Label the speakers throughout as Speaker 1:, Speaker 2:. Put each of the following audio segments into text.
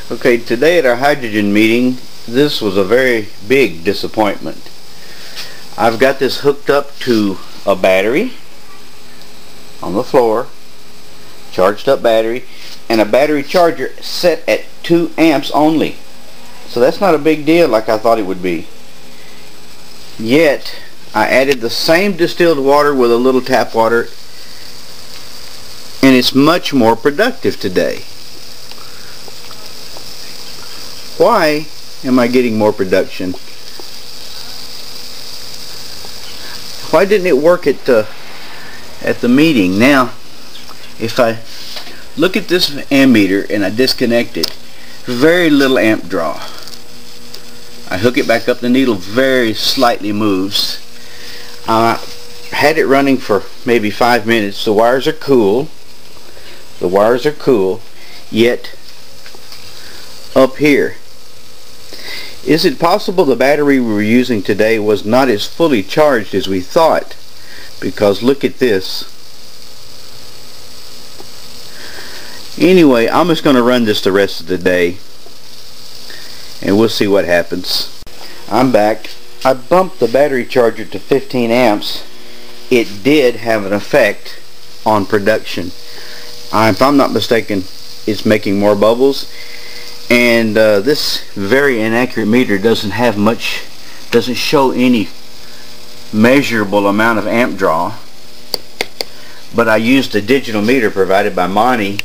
Speaker 1: Okay, today at our hydrogen meeting, this was a very big disappointment. I've got this hooked up to a battery on the floor, charged up battery, and a battery charger set at 2 amps only. So that's not a big deal like I thought it would be. Yet, I added the same distilled water with a little tap water, and it's much more productive today. Why am I getting more production? Why didn't it work at the meeting? Now, if I look at this ammeter and I disconnect it, very little amp draw. I hook it back up, the needle very slightly moves. I had it running for maybe 5 minutes. The wires are cool. Yet up here, is it possible the battery we were using today was not as fully charged as we thought? Because look at this. Anyway, I'm just going to run this the rest of the day and we'll see what happens. I'm back. I bumped the battery charger to 15 amps. It did have an effect on production. If I'm not mistaken, it's making more bubbles. And this very inaccurate meter doesn't show any measurable amount of amp draw. But I used a digital meter provided by Monty,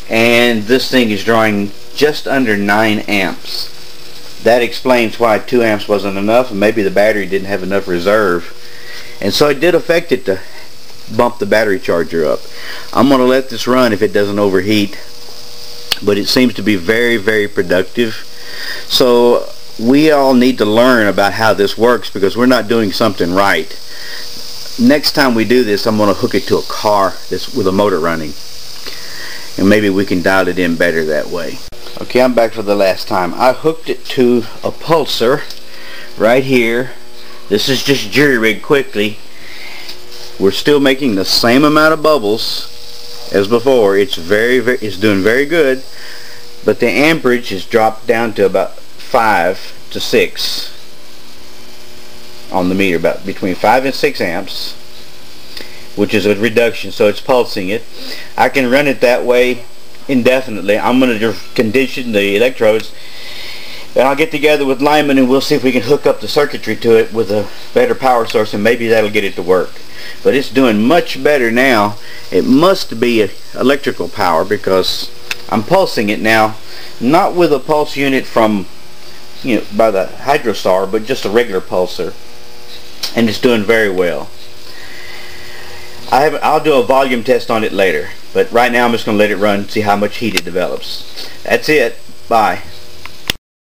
Speaker 1: and this thing is drawing just under 9 amps. That explains why 2 amps wasn't enough, and maybe the battery didn't have enough reserve. And so it did affect it to bump the battery charger up. I'm going to let this run if it doesn't overheat. But it seems to be very, very productive. So we all need to learn about how this works because we're not doing something right. Next time we do this, I'm going to hook it to a car that's with a motor running, and maybe we can dial it in better that way. Okay, I'm back for the last time. I hooked it to a pulsar right here. This is just jury-rigged quickly. We're still making the same amount of bubbles as before. It's doing very good, but the amperage has dropped down to about 5 to 6 on the meter, about between 5 and 6 amps, which is a reduction, so it's pulsing it. I can run it that way indefinitely. I'm going to just condition the electrodes, and I'll get together with Lyman and we'll see if we can hook up the circuitry to it with a better power source, and maybe that'll get it to work. But it's doing much better now. It must be electrical power because I'm pulsing it now, not with a pulse unit from, by the HydroStar, but just a regular pulsar, and it's doing very well. I'll do a volume test on it later, but right now I'm just going to let it run, see how much heat it develops. That's it. Bye.